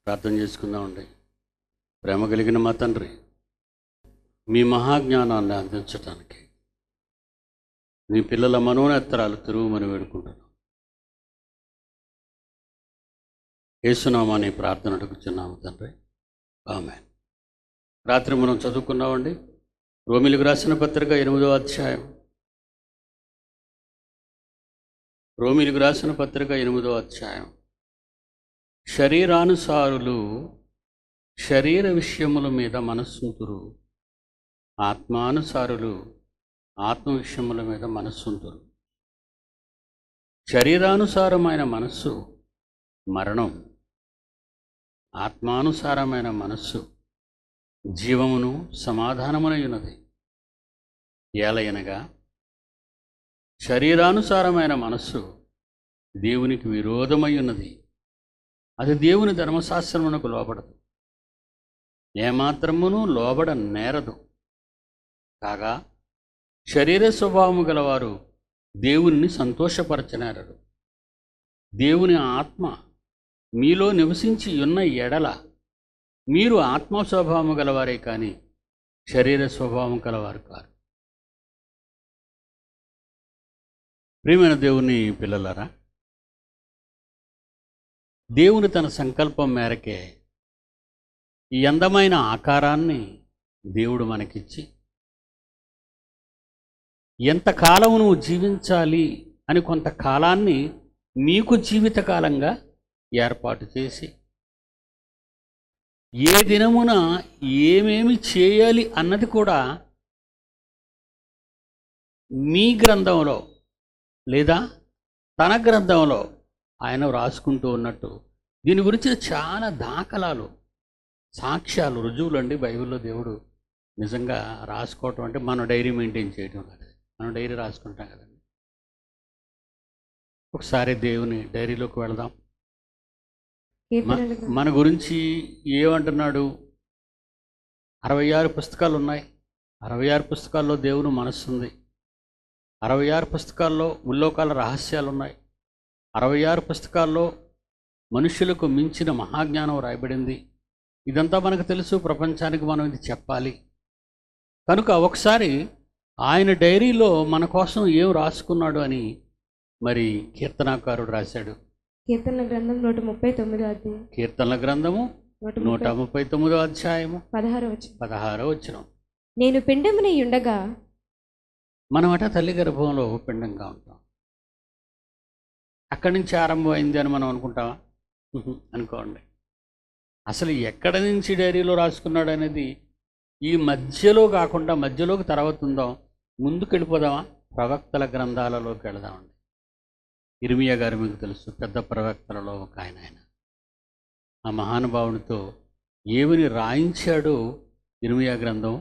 ప్రార్థన చేసుకుందామండి. ప్రేమ కలిగిన మా తండ్రి, మీ మహాజ్ఞానాన్ని అందించటానికి మీ పిల్లల మనోనేత్తరాలు తిరుగుమని వేడుకుంటున్నాం. యేసునామాని ప్రార్థన అడుగుచున్నాము తండ్రి, ఆమేన్. రాత్రి మనం చదువుకున్నామండి రోమీయులకు రాసిన పత్రిక 8వ అధ్యాయం. రోమీయులకు రాసిన పత్రిక 8వ అధ్యాయం. శరీరానుసారులు శరీర విషయముల మీద మనస్సుంతురు, ఆత్మానుసారులు ఆత్మ విషయముల మీద మనస్సుంతురు. శరీరానుసారమైన మనస్సు మరణం, ఆత్మానుసారమైన మనస్సు జీవమును సమాధానమునయున్నది. ఏలయనగా శరీరానుసారమైన మనస్సు దేవునికి విరోధమై ఉన్నది, అది దేవుని ధర్మశాస్త్రమునకు లోబడదు, ఏమాత్రమును లోబడ నేరదు. కాగా శరీర స్వభావము గలవారు దేవుని సంతోషపరచనేరరు. దేవుని ఆత్మ మీలో నివసించి ఉన్న ఎడల మీరు ఆత్మ స్వభావము గలవారే కానీ శరీర స్వభావం గలవారు కారు. ప్రియమైన దేవుని పిల్లలారా, దేవుని తన సంకల్పం మేరకే ఈ అందమైన ఆకారాన్ని దేవుడు మనకిచ్చి ఎంతకాలం నువ్వు జీవించాలి అని కొంతకాలాన్ని నీకు జీవితకాలంగా ఏర్పాటు చేసి ఏ దినమున ఏమేమి చేయాలి అన్నది కూడా మీ గ్రంథంలో లేదా తన గ్రంథంలో ఆయన వ్రాసుకుంటూ ఉన్నట్టు దీని గురించి చాలా దాఖలాలు, సాక్ష్యాలు, రుజువులు అండి బైబిల్లో దేవుడు నిజంగా రాసుకోవటం అంటే మనం డైరీ మెయింటైన్ చేయడం కాదు. మనం డైరీ రాసుకుంటాం కదండి. ఒకసారి దేవుని డైరీలోకి వెళదాం. మన గురించి ఏమంటున్నాడు? 66 పుస్తకాలు ఉన్నాయి. 66 పుస్తకాల్లో దేవుని మనస్సు ఉంది. 66 పుస్తకాల్లో ముల్లోకాల రహస్యాలు ఉన్నాయి. 66 పుస్తకాల్లో మనుషులకు మించిన మహాజ్ఞానం రాయబడింది. ఇదంతా మనకు తెలుసు, ప్రపంచానికి మనం ఇది చెప్పాలి. కనుక ఒకసారి ఆయన డైరీలో మన కోసం ఏం రాసుకున్నాడు అని మరి కీర్తనాకారుడు రాశాడు. కీర్తనల గ్రంథం 139వ అధ్యాయం. కీర్తనల గ్రంథము 139వ అధ్యాయము 16వ వచనం. నేను పిండమునై ఉండగా, మనమట తల్లి గర్భంలో పిండంగా ఉంటాం. అక్కడి నుంచి ఆరంభమైంది అని మనం అనుకుంటామా? అనుకోండి. అసలు ఎక్కడి నుంచి డైరీలో రాసుకున్నాడు అనేది ఈ మధ్యలో కాకుండా మధ్యలోకి తర్వాత ఉందాం, ముందుకు వెళ్ళిపోదామా? ప్రవక్తల గ్రంథాలలోకి వెళదామండి. ఇర్మియా గారు మీకు తెలుసు, పెద్ద ప్రవక్తలలో ఒక ఆయన. ఆ మహానుభావునితో ఏమని రాయించాడో ఇర్మియా గ్రంథం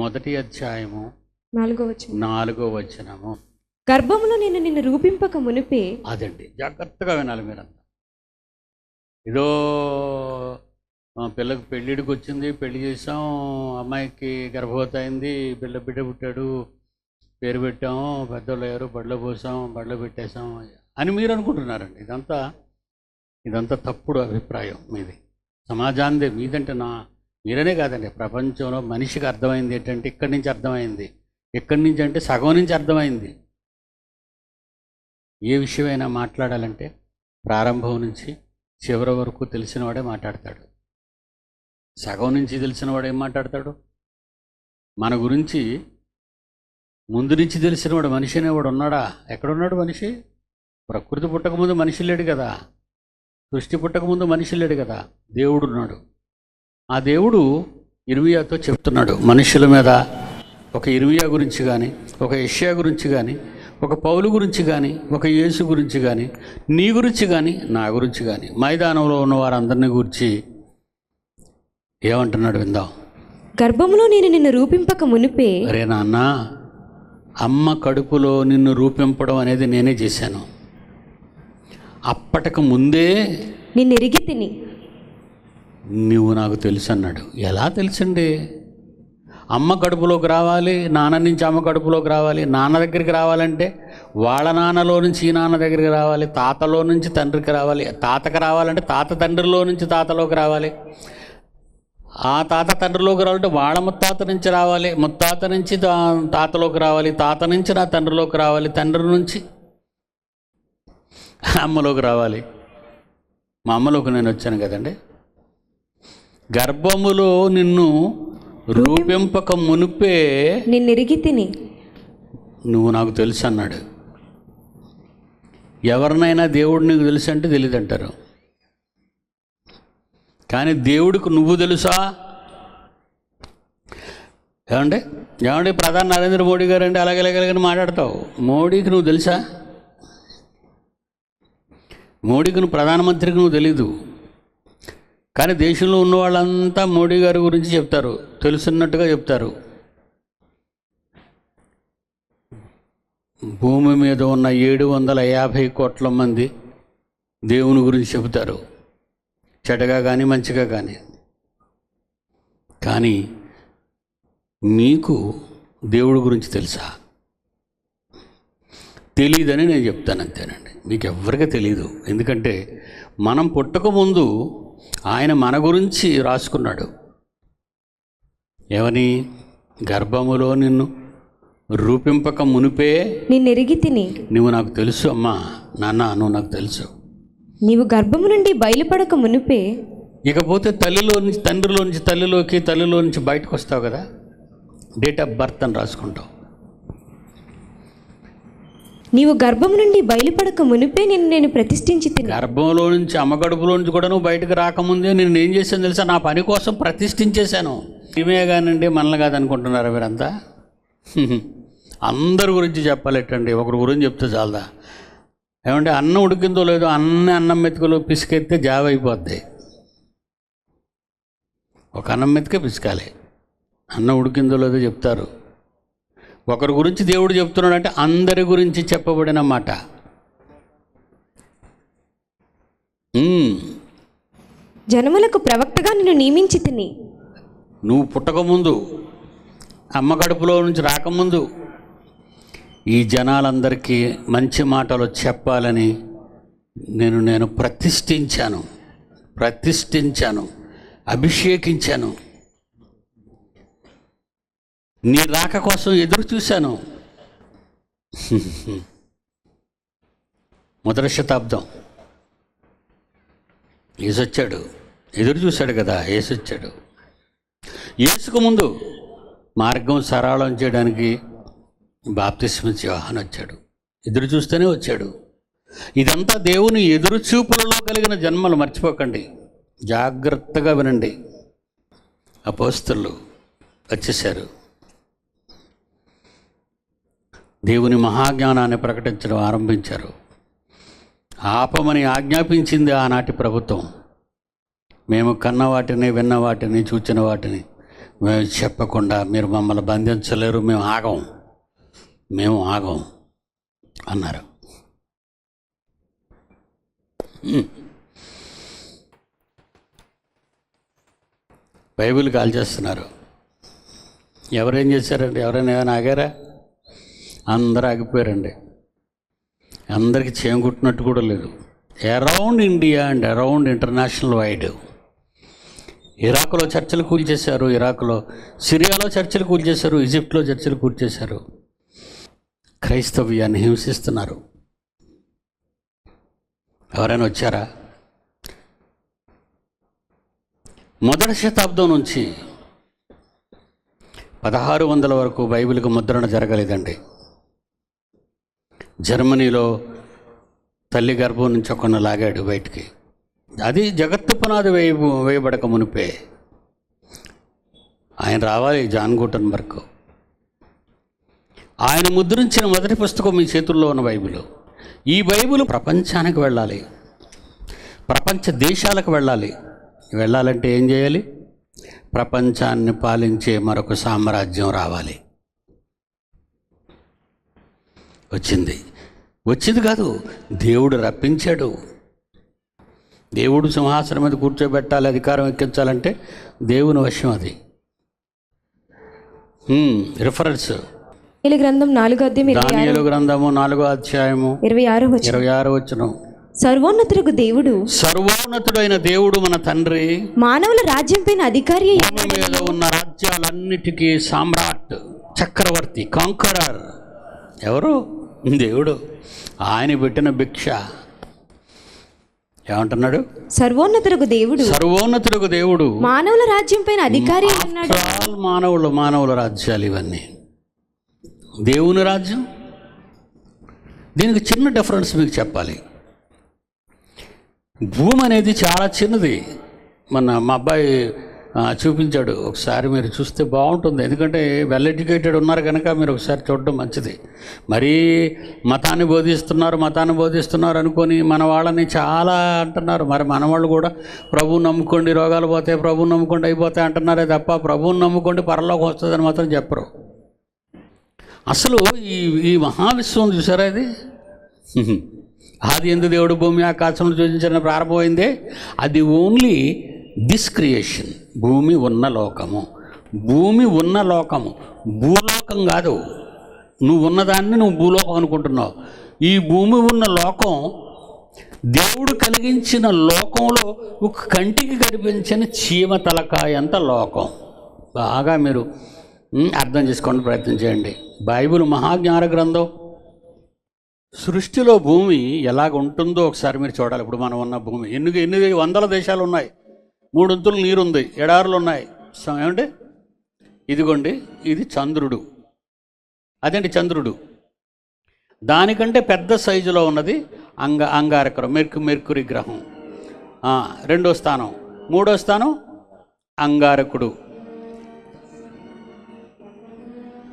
1వ అధ్యాయము 4వ వచనము. గర్భములో నేను నిన్ను రూపింపక మునిపే. అదండి, జాగ్రత్తగా వినాలి మీరంతా. ఏదో పిల్లకి పెళ్ళిడికి వచ్చింది, పెళ్లి చేసాం, అమ్మాయికి గర్భవతి అయింది, బిడ్డ పుట్టాడు, పేరు పెట్టాము, పెద్దోళ్ళు అయ్యారు, బడిలో పోసాం, బడిలో పెట్టేశాం అని మీరు అనుకుంటున్నారండి. ఇదంతా తప్పుడు అభిప్రాయం మీది. సమాజాన్ని మీదంటే మీరనే కాదండి, ప్రపంచంలో మనిషికి అర్థమైంది ఏంటంటే ఇక్కడి నుంచి అర్థమైంది. ఎక్కడి నుంచి అంటే సగం నుంచి అర్థమైంది. ఏ విషయమైనా మాట్లాడాలంటే ప్రారంభం నుంచి చివరి వరకు తెలిసినవాడే మాట్లాడతాడు. సగం నుంచి తెలిసినవాడు ఏం మాట్లాడతాడు? మన గురించి ముందు నుంచి తెలిసినవాడు మనిషి అనేవాడు ఉన్నాడా? ఎక్కడున్నాడు మనిషి? ప్రకృతి పుట్టకముందు మనిషి లేడు కదా, సృష్టి పుట్టకముందు మనిషి లేడు కదా, దేవుడు ఉన్నాడు. ఆ దేవుడు ఇర్మియాతో చెప్తున్నాడు, మనుషుల మీద ఒక ఇర్మియా గురించి కానీ, ఒక యెషయా గురించి కానీ, ఒక పౌలు గురించి కానీ, ఒక యేసు గురించి కానీ, నీ గురించి కానీ, నా గురించి కానీ, మైదానంలో ఉన్న వారందరినీ గురించి ఏమంటున్నాడు విందాం. గర్భములో నేను నిన్ను రూపింపక మునిపే. అరే నాన్న, అమ్మ కడుపులో నిన్ను రూపింపడం అనేది నేనే చేశాను. అప్పటికి ముందే నిన్ను ఎరిగి తిని నువ్వు నాకు తెలుసు అన్నాడు. ఎలా తెలుసండి? అమ్మ కడుపులోకి రావాలి, నాన్న నుంచి అమ్మ కడుపులోకి రావాలి. నాన్న దగ్గరికి రావాలంటే వాళ్ళ నాన్నలో నుంచి ఈ నాన్న దగ్గరికి రావాలి, తాతలో నుంచి తండ్రికి రావాలి. తాతకి రావాలంటే తాత తండ్రిలో నుంచి తాతలోకి రావాలి. ఆ తాత తండ్రిలోకి రావాలంటే వాళ్ళ ముత్తాత నుంచి రావాలి, ముత్తాత నుంచి తాతలోకి రావాలి, తాత నుంచి నా తండ్రిలోకి రావాలి, తండ్రి నుంచి అమ్మలోకి రావాలి. మా అమ్మలోకి నేను వచ్చాను కదండి. గర్భములో నిన్ను రూపింపక మునిపే నిన్నెరిగి తిని నువ్వు నాకు తెలుసు అన్నాడు. ఎవరినైనా దేవుడు నీకు తెలుసు అంటే తెలియదు అంటారు, కానీ దేవుడికి నువ్వు తెలుసా? ఏమండి ప్రధాని నరేంద్ర మోడీ గారు అంటే అలాగేలాగని మాట్లాడతావు. మోడీకి నువ్వు తెలుసా? మోడీకి నువ్వు ప్రధానమంత్రికి నువ్వు తెలీదు, కానీ దేశంలో ఉన్న వాళ్ళంతా మోడీ గారి గురించి చెప్తారు, తెలుసున్నట్టుగా చెప్తారు. భూమి మీద ఉన్న 750 కోట్ల మంది దేవుని గురించి చెబుతారు, చెడ్డగా కానీ మంచిగా కానీ. కానీ మీకు దేవుడి గురించి తెలుసా? తెలీదని నేను చెప్తాను, అంతేనండి. మీకు ఎవ్వరికీ తెలీదు. ఎందుకంటే మనం పుట్టకముందు ఆయన మన గురించి రాసుకున్నాడు. ఏమని? గర్భములో నిన్ను రూపింపక మునిపే నిన్నెరిగి తిని నువ్వు నాకు తెలుసు అమ్మా, నాన్న నువ్వు నాకు తెలుసు. నీవు గర్భము నుండి బయలుపడక మునిపే. ఇకపోతే తల్లిలో నుంచి తండ్రిలో నుంచి తల్లిలోకి, తల్లిలో నుంచి బయటకు వస్తావు కదా, డేట్ ఆఫ్ బర్త్ అని రాసుకుంటావు. నీవు గర్భము నుండి బయలుపడక మునిపే నేను ప్రతిష్ఠించి తిని. గర్భంలో నుంచి అమ్మ కడుపులో నుంచి కూడా నువ్వు బయటకు రాకముందే నేను ఏం చేశాను తెలుసా? నా పని కోసం ప్రతిష్ఠించేశాను. ఇవే కానండి, మనల్ని కాదనుకుంటున్నారా మీరంతా? అందరి గురించి చెప్పాలెట్టండి, ఒకరి గురించి చెప్తే చాలదా? ఏమంటే అన్నం ఉడికిందో లేదో అన్నం మెతుకులు పిసికెత్తే జావ అయిపోద్ది. ఒక అన్నం మెతుకే పిసకాలి, అన్నం ఉడికిందో లేదో చెప్తారు. ఒకరి గురించి దేవుడు చెప్తున్నాడు అంటే అందరి గురించి చెప్పబడిన మాట. జనములకు ప్రవక్తగా నిన్ను నియమించి తిని. నువ్వు పుట్టకముందు, అమ్మ కడుపులో నుంచి రాకముందు ఈ జనాలందరికీ మంచి మాటలు చెప్పాలని నేను ప్రతిష్ఠించాను, అభిషేకించాను. నీ రాక కోసం ఎదురు చూశాను. మొదటి శతాబ్దం యేసొచ్చాడు, ఎదురు చూశాడు కదా, యేసొచ్చాడు. యేసుకు ముందు మార్గం సరళం చేయడానికి బాప్తిస్మిచ్చి యోహాను వచ్చాడు, ఎదురు చూస్తూనే వచ్చాడు. ఇదంతా దేవుని ఎదురు చూపులలో కలిగిన జన్మలు, మర్చిపోకండి, జాగ్రత్తగా వినండి. అపోస్తలులు వచ్చేశారు, దేవుని మహాజ్ఞానాన్ని ప్రకటించడం ఆరంభించారు. ఆపమని ఆజ్ఞాపించింది ఆనాటి ప్రభుత్వం. మేము కన్న వాటిని, విన్న వాటిని, చూచిన వాటిని మేము చెప్పకుండా మీరు మమ్మల్ని బంధించలేరు, మేము ఆగం అన్నారు. బైబిల్ కాల్చేస్తున్నారు. ఎవరేం చేశారండి? ఎవరైనా ఏమైనా ఆగారా? అందరూ ఆగిపోయారండి. అందరికీ చేమగుట్టినట్టు కూడా లేదు. Around India and around international wide ఇరాక్లో చర్చలు కూల్చేశారు, సిరియాలో చర్చలు కూల్చేశారు, ఈజిప్ట్లో చర్చలు కూల్చేశారు. క్రైస్తవ్యాన్ని హింసిస్తున్నారు. ఎవరైనా వచ్చారా? మొదటి శతాబ్దం నుంచి 1600 వరకు బైబిల్కి ముద్రణ జరగలేదండి. జర్మనీలో తల్లి గర్భం నుంచి ఒకరిని లాగాడు బయటికి. అది జగత్తు పునాది వేయబడక మునిపే. ఆయన రావాలి, జాన్ గుటన్బర్గ్. ఆయన ముద్రించిన మొదటి పుస్తకం మీ చేతుల్లో ఉన్న బైబిల్. ఈ బైబిల్ ప్రపంచానికి వెళ్ళాలి, ప్రపంచ దేశాలకు వెళ్ళాలంటే ఏం చేయాలి? ప్రపంచాన్ని పాలించే మరొక సామ్రాజ్యం రావాలి. వచ్చింది కాదు, దేవుడు రప్పించాడు. దేవుడు సింహాసనం మీద కూర్చోబెట్టాలి, అధికారం ఎక్కించాలంటే దేవుని వశం అది. రిఫరెన్స్ దానియేలు గ్రంథం 4వ అధ్యాయం దానియేలు గ్రంథము 4వ అధ్యాయము 26వ 26వ వచనం. సర్వోన్నతులకు దేవుడు, సర్వోన్నతుడైన దేవుడు మన తండ్రి మానవుల రాజ్యం పైన అధికారి అయి భూమి మీద ఉన్న రాజ్యాలన్నిటికీ సామ్రాట్, చక్రవర్తి, కాంకరర్ ఎవరు? దేవుడు. ఆయన పెట్టిన భిక్ష. ఏమంటున్నాడు? సర్వోన్నతులకు దేవుడు, సర్వోన్నతులకు దేవుడు మానవుల రాజ్యం పైన అధికారి అయి ఉన్నాడు. మానవుల రాజ్యాలు ఇవన్నీ. దేవుని రాజ్యం. దీనికి చిన్న డిఫరెన్స్ మీకు చెప్పాలి. భూమి అనేది చాలా చిన్నది. మా అబ్బాయి చూపించాడు, ఒకసారి మీరు చూస్తే బాగుంటుంది. ఎందుకంటే వెల్ ఎడ్యుకేటెడ్ ఉన్నారు కనుక మీరు ఒకసారి చూడడం మంచిది. మరీ మతాన్ని బోధిస్తున్నారు అనుకొని మన వాళ్ళని చాలా అంటున్నారు. మరి మన వాళ్ళు కూడా ప్రభువుని నమ్ముకోండి రోగాలు పోతాయి, ప్రభువుని నమ్ముకోండి అయిపోతాయి అంటున్నారే తప్ప ప్రభువుని నమ్ముకోండి పరలోకం వస్తుందని మాత్రం చెప్పరు. అసలు ఈ మహావిశ్వం చూసారా ఇది? ఆది యందు దేవుడు భూమి ఆకాశంలో సృజించిన ప్రారంభమైందే. అది ఓన్లీ దిస్ క్రియేషన్. భూమి ఉన్న లోకము, భూమి ఉన్న లోకము, భూలోకం కాదు. నువ్వు ఉన్నదాన్ని నువ్వు భూలోకం అనుకుంటున్నావు. ఈ భూమి ఉన్న లోకం దేవుడు కలిగించిన లోకంలో ఒక కంటికి కనిపించిన చీమ తలకాయంత లోకం. బాగా మీరు అర్థం చేసుకోండి, ప్రయత్నం చేయండి. బైబిల్ మహాజ్ఞాన గ్రంథం. సృష్టిలో భూమి ఎలాగ ఉంటుందో ఒకసారి మీరు చూడాలి. ఇప్పుడు మనం ఉన్న భూమి ఎన్ని వందల దేశాలు ఉన్నాయి, 3 వంతులు నీరుంది, ఎడారులు ఉన్నాయి. ఏమంటే ఇదిగోండి, ఇది చంద్రుడు. అదేంటి చంద్రుడు. దానికంటే పెద్ద సైజులో ఉన్నది అంగారకుడు, మెర్కురీ గ్రహం. 2వ స్థానం. 3వ స్థానం అంగారకుడు.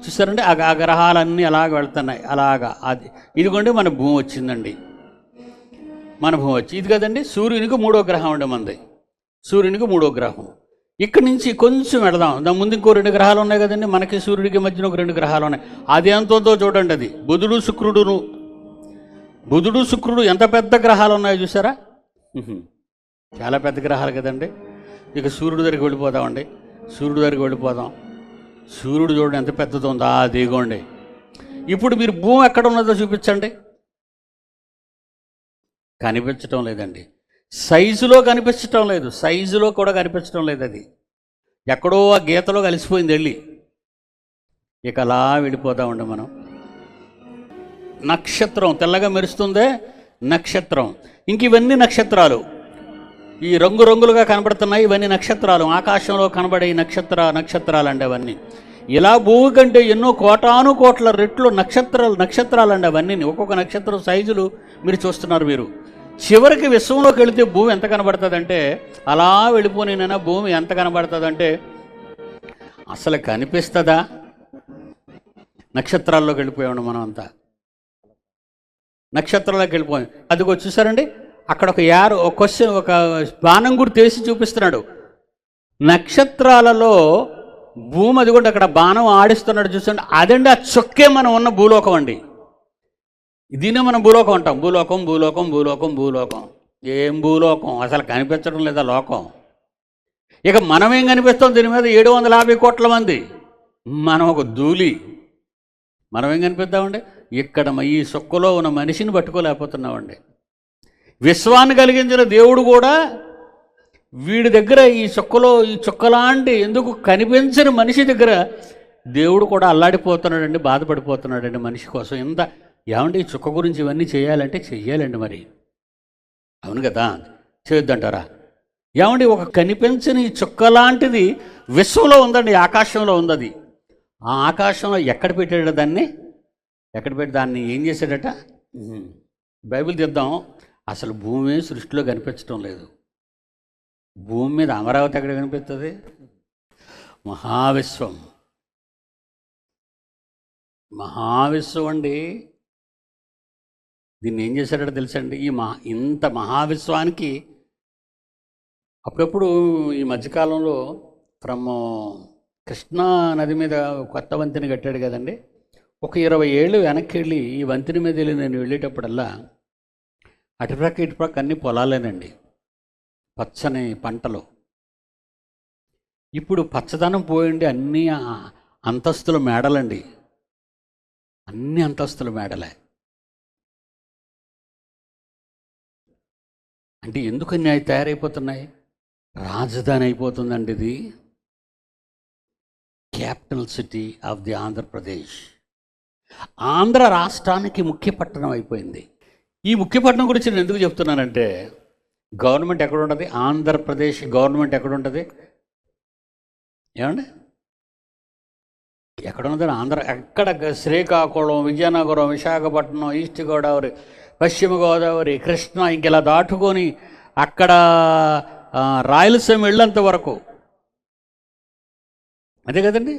చూసారంటే ఆ గ్రహాలన్నీ అలాగ వెళ్తున్నాయి. అలాగా అది ఇదిగోండి మన భూమి వచ్చిందండి. మన భూమి వచ్చి ఇది కదండి. సూర్యునికి 3వ గ్రహం ఉండే మంది. సూర్యునికి 3వ గ్రహం. ఇక్కడి నుంచి కొంచెం వెళదాం. దాని ముందు ఇంకో 2 గ్రహాలు ఉన్నాయి కదండి. మనకి సూర్యుడికి మధ్యన ఒక 2 గ్రహాలు ఉన్నాయి. అది ఎంతో చూడండి. అది బుధుడు శుక్రుడు ఎంత పెద్ద గ్రహాలు ఉన్నాయో చూసారా? చాలా పెద్ద గ్రహాలు కదండి. ఇక సూర్యుడి దగ్గరికి వెళ్ళిపోదామండి. సూర్యుడు చూడండి ఎంత పెద్దదో ఉందో. దిగోండి. ఇప్పుడు మీరు భూమి ఎక్కడ ఉన్నదో చూపించండి. కనిపించటం లేదండి. సైజులో కనిపించటం లేదు. సైజులో కూడా కనిపించటం లేదు. అది ఎక్కడో ఆ గీతలో కలిసిపోయింది వెళ్ళి. ఇక అలా వెళ్ళిపోతామండి మనం. నక్షత్రం తెల్లగా మెరుస్తుందే నక్షత్రం. ఇంక ఇవన్నీ నక్షత్రాలు. ఈ రంగురంగులుగా కనబడుతున్నాయి ఇవన్నీ నక్షత్రాలు. ఆకాశంలో కనబడే నక్షత్రాలండి అవన్నీ. ఇలా భూమి కంటే ఎన్నో కోటాను కోట్ల రెట్లు నక్షత్రాలండి అవన్నీ. ఒక్కొక్క నక్షత్రం సైజులు మీరు చూస్తున్నారు. మీరు చివరికి విశ్వంలోకి వెళితే భూమి ఎంత కనబడుతుందంటే, అలా వెళ్ళిపోయినైనా భూమి ఎంత కనబడుతుందంటే అసలు కనిపిస్తుందా? నక్షత్రాల్లోకి వెళ్ళిపోయామండి మనం అంతా. నక్షత్రాల్లోకి వెళ్ళిపోయాం. అది చూసారండి, అక్కడ ఒక బాణం గుర్తు తీసి చూపిస్తున్నాడు. నక్షత్రాలలో భూమి, అదిగోండి అక్కడ బాణం ఆడిస్తున్నాడు చూసండి. అదండి ఆ చొక్కే మనం ఉన్న భూలోకం అండి. దీన్నే మనం భూలోకం అంటాం. భూలోకం. ఏం భూలోకం? అసలు కనిపించడం లేదా లోకం. ఇక మనమేం కనిపిస్తాం దీని మీద? 750 కోట్ల మంది. మనం ఒక ధూళి. మనమేం కనిపిద్దామండి? ఇక్కడ ఈ చొక్కలో ఉన్న మనిషిని పట్టుకోలేకపోతున్నామండి. విశ్వాన్ని కలిగించిన దేవుడు కూడా వీడి దగ్గర ఈ చుక్కలాంటి ఎందుకు కనిపించని మనిషి దగ్గర దేవుడు కూడా అల్లాడిపోతున్నాడండి, బాధపడిపోతున్నాడండి మనిషి కోసం. ఏమంటే ఈ చుక్క గురించి ఇవన్నీ చేయాలంటే చెయ్యాలండి మరి. అవును కదా, చేయొద్దంటారా? ఏమండి ఒక కనిపించని చుక్కలాంటిది విశ్వంలో ఉందండి, ఆకాశంలో ఉంది. అది ఆ ఆకాశంలో ఎక్కడ పెట్టాడు దాన్ని? దాన్ని ఏం చేశాడట? బైబిల్ తీద్దాం. అసలు భూమి సృష్టిలో కనిపించడం లేదు. భూమి మీద అమరావతి ఎక్కడ కనిపిస్తుంది? మహావిశ్వం అండి. దీన్ని ఏం చేశాడో తెలుసండి? ఇంత మహావిశ్వానికి అప్పుడప్పుడు ఈ మధ్యకాలంలో కృష్ణా నది మీద కొత్త వంతెన కట్టాడు కదండి. ఒక 20 ఏళ్ళు వెనక్కి వెళ్ళి ఈ వంతెన మీద వెళ్ళి నేను వెళ్ళేటప్పుడల్లా అటుప్రక్క ఇటుప్రక్క అన్ని పొలాలేనండి, పచ్చని పంటలు. ఇప్పుడు పచ్చదనం పోయిండి, అన్నీ అంతస్తుల మేడలండి, అన్ని అంతస్తుల మేడలే. అంటే ఎందుకు అన్నీ అవి తయారైపోతున్నాయి? రాజధాని అయిపోతుందండి ఇది, capital city of the Andhra Pradesh. Andhra రాష్ట్రానికి ముఖ్య పట్టణం అయిపోయింది. ఈ ముఖ్య పట్టణం గురించి నేను ఎందుకు చెప్తున్నానంటే, గవర్నమెంట్ ఎక్కడ ఉంటుంది? ఆంధ్రప్రదేశ్ గవర్నమెంట్ ఎక్కడ ఉంటుంది? ఏమండి ఎక్కడ ఉన్నది? ఆంధ్ర ఎక్కడ? శ్రీకాకుళం, విజయనగరం, విశాఖపట్నం, ఈస్ట్ గోదావరి, పశ్చిమ గోదావరి, కృష్ణా, ఇంకెలా దాటుకొని అక్కడ రాయలసీమ వెళ్ళేంత వరకు అదే కదండి.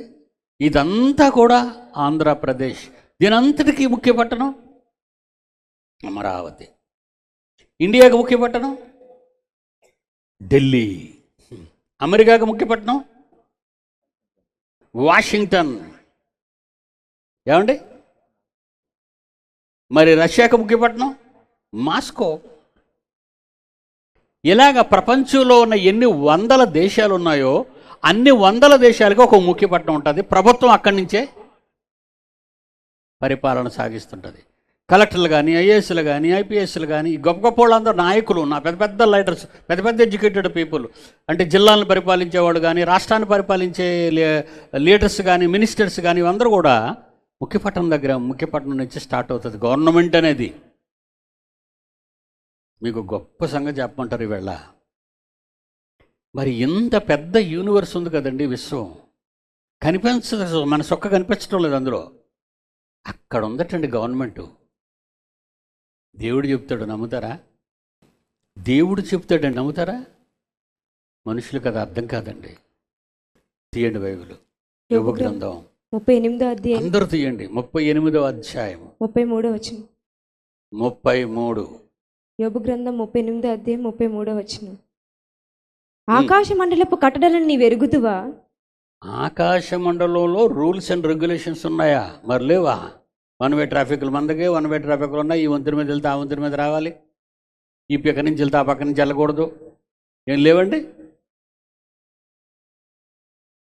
ఇదంతా కూడా ఆంధ్రప్రదేశ్. దీనంతటికీ ముఖ్య పట్టణం అమరావతి. ఇండియాకు ముఖ్య పట్టణం ఢిల్లీ. అమెరికాకు ముఖ్య పట్టణం వాషింగ్టన్. ఏమండి మరి రష్యాకు ముఖ్య పట్టణం మాస్కో. ఇలాగ ప్రపంచంలో ఉన్న ఎన్ని వందల దేశాలు ఉన్నాయో అన్ని వందల దేశాలకు ఒక ముఖ్య పట్టణం ఉంటుంది. ప్రభుత్వం అక్కడి నుంచే పరిపాలన సాగిస్తుంటుంది. కలెక్టర్లు కానీ, ఐఏఎస్లు కానీ, ఐపీఎస్లు కానీ, గొప్ప గొప్ప వాళ్ళందరూ నాయకులు, నా పెద్ద పెద్ద లీడర్స్, పెద్ద పెద్ద ఎడ్యుకేటెడ్ పీపుల్, అంటే జిల్లాలను పరిపాలించేవాడు కానీ, రాష్ట్రాన్ని పరిపాలించే లీడర్స్ కానీ, మినిస్టర్స్ కానీ, అందరూ కూడా ముఖ్యపట్నం దగ్గర, ముఖ్యపట్నం నుంచి స్టార్ట్ అవుతుంది గవర్నమెంట్ అనేది. మీకు గొప్ప సంగతి చెప్పమంటారు ఈవేళ. మరి ఇంత పెద్ద యూనివర్స్ ఉంది కదండి, విశ్వం కనిపించదు, మన సొక్క కనిపించడం లేదు అందులో. అక్కడ ఉందటండి గవర్నమెంటు. దేవుడు చెప్తాడు, నమ్ముతారా? దేవుడు చెప్తాడండి, నమ్ముతారా? మనుషులకు అది అర్థం కాదండి. తీయండి బైబిల్, యోబు గ్రంథం 38వ అధ్యాయం. అందరూ తీయండి. 38వ అధ్యాయం 33వ వచనం. 33. యోబు గ్రంథం 38వ అధ్యాయం 33వ వచనం. ఆకాశ మండలపు కట్టడలను నీవు ఎరుగుదువా? ఆకాశ మండలంలో రూల్స్ అండ్ రెగ్యులేషన్స్ ఉన్నాయా? మరి లేవా? వన్ వే ట్రాఫిక్లు మందకే వన్ వే ట్రాఫిక్లు ఉన్నాయి. ఈ వంతుని మీద వెళ్తే ఆ వంతుని మీద రావాలి, ఈ పక్క నుంచి వెళ్తే ఆ పక్క నుంచి వెళ్ళకూడదు. ఏం లేవండి?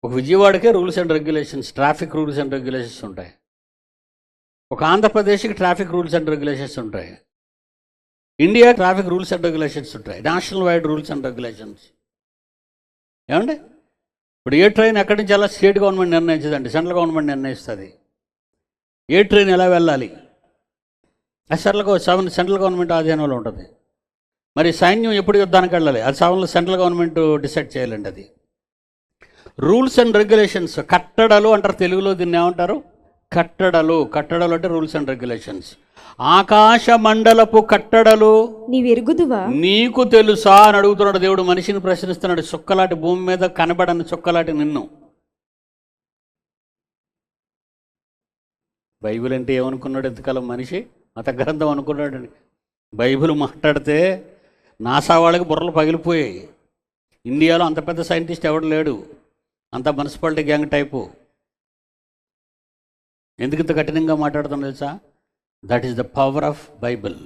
ఒక విజయవాడకే rules and regulations, traffic rules and regulations ఉంటాయి. ఒక ఆంధ్రప్రదేశ్కి ట్రాఫిక్ రూల్స్ అండ్ రెగ్యులేషన్స్ ఉంటాయి. India traffic rules and regulations ఉంటాయి, national wide rules and regulations. ఏమండి ఇప్పుడు ఏ ట్రైన్ ఎక్కడి నుంచి ఎలా స్టేట్ గవర్నమెంట్ నిర్ణయించదండి, సెంట్రల్ గవర్నమెంట్ నిర్ణయిస్తుంది. ఏ ట్రైన్ ఎలా వెళ్ళాలి అది సెంట్రల్ గవర్నమెంట్ ఆధీనంలో ఉంటుంది. మరి సైన్యం ఎప్పుడు యుద్ధానికి వెళ్ళాలి అది సెంట్రల్ గవర్నమెంట్ డిసైడ్ చేయాలండి. అది రూల్స్ అండ్ రెగ్యులేషన్స్. కట్టడలు అంటారు తెలుగులో, దీన్ని ఏమంటారు? కట్టడలు. కట్టడలు అంటే రూల్స్ అండ్ రెగ్యులేషన్స్. ఆకాశ మండలపు కట్టడలు నీవు ఎరుగుదువా? నీకు తెలుసా అని అడుగుతున్నాడు దేవుడు. మనిషిని ప్రశ్నిస్తున్నాడు. చుక్కలాంటి భూమి మీద కనబడని చుక్కలాంటి నిన్ను. బైబిల్ అంటే ఏమనుకున్నాడు ఎంతకాలం మనిషి? మత గ్రంథం అనుకున్నాడండి. బైబిల్ మాట్లాడితే నాసా వాళ్ళకి బుర్రలు పగిలిపోయాయి. ఇండియాలో అంత పెద్ద సైంటిస్ట్ ఎవడు లేడు, అంత మున్సిపాలిటీ గ్యాంగ్ టైపు. ఎందుకు ఇంత కఠినంగా మాట్లాడుతున్నా తెలుసా? That is the power of Bible,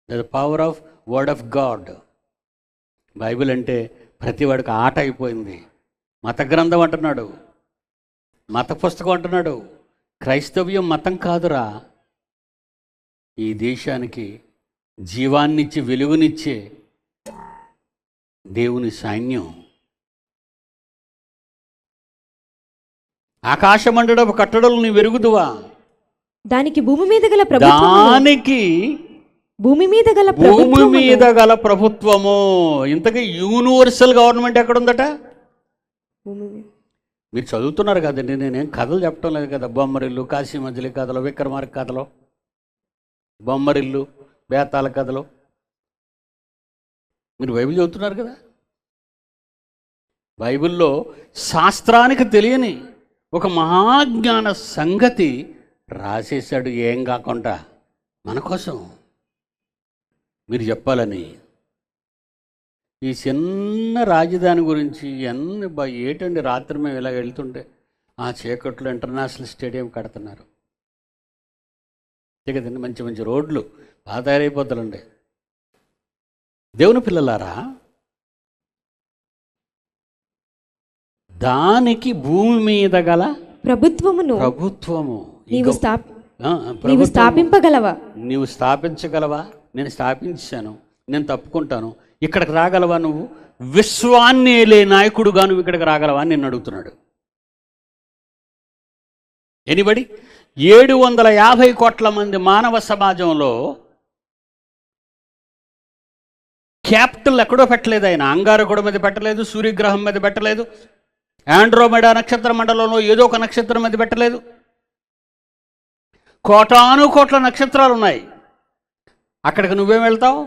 the power of word of God. Bible అంటే ప్రతి వాడికి ఆట అయిపోయింది. మత గ్రంథం అంటున్నాడు, మత పుస్తకం అంటున్నాడు. క్రైస్తవ్యం మతం కాదురా, ఈ దేశానికి జీవాన్నిచ్చి వెలుగునిచ్చే దేవుని సైన్యం. ఆకాశమండలపు కట్టడలు నీ వెరుగుదువా? దానికి భూమి మీద గల ప్రభుత్వము, దానికి భూమి మీద గల భూమి మీద గల ప్రభుత్వము. ఇంతకీ యూనివర్సల్ గవర్నమెంట్ ఎక్కడుందట? భూమి మీద. మీరు చదువుతున్నారు కదండి, నేనేం కథలు చెప్పడం లేదు కదా. బొమ్మరిల్లు, కాశీ మజిలీ కథలు, విక్రమార్క కథలు, బొమ్మరిల్లు, బేతాల కథలు, మీరు బైబిల్ చదువుతున్నారు కదా. బైబిల్లో శాస్త్రానికి తెలియని ఒక మహాజ్ఞాన సంగతి రాసేశాడు, ఏం కాకుండా మన కోసం మీరు చెప్పాలని. ఈ చిన్న రాజధాని గురించి ఏటండి రాత్రి మేము ఇలా వెళ్తుంటే ఆ చీకట్లో ఇంటర్నేషనల్ స్టేడియం కడుతున్నారు కదండి. మంచి మంచి రోడ్లు బాగా తయారైపోతారండి. దేవుని పిల్లలారా, దానికి భూమి మీద గల ప్రభుత్వమును ప్రభుత్వము నీవు ప్రభుత్వము స్థాపింపగలవా? నీవు స్థాపించగలవా? నేను స్థాపించాను, నేను తప్పుకుంటాను. ఇక్కడికి రాగలవా? నువ్వు విశ్వాన్ని ఏలే నాయకుడుగా నువ్వు ఇక్కడికి రాగలవా అని నిన్ను అడుగుతున్నాడు. ఎనిబడి 750 కోట్ల మంది మానవ సమాజంలో క్యాపిటల్ ఎక్కడో పెట్టలేదు ఆయన. అంగారకుడి మీద పెట్టలేదు, సూర్యగ్రహం మీద పెట్టలేదు, ఆండ్రోమెడా నక్షత్ర మండలంలో ఏదో ఒక నక్షత్రం మీద పెట్టలేదు. కోటాను కోట్ల నక్షత్రాలు ఉన్నాయి. అక్కడికి నువ్వేం వెళ్తావు?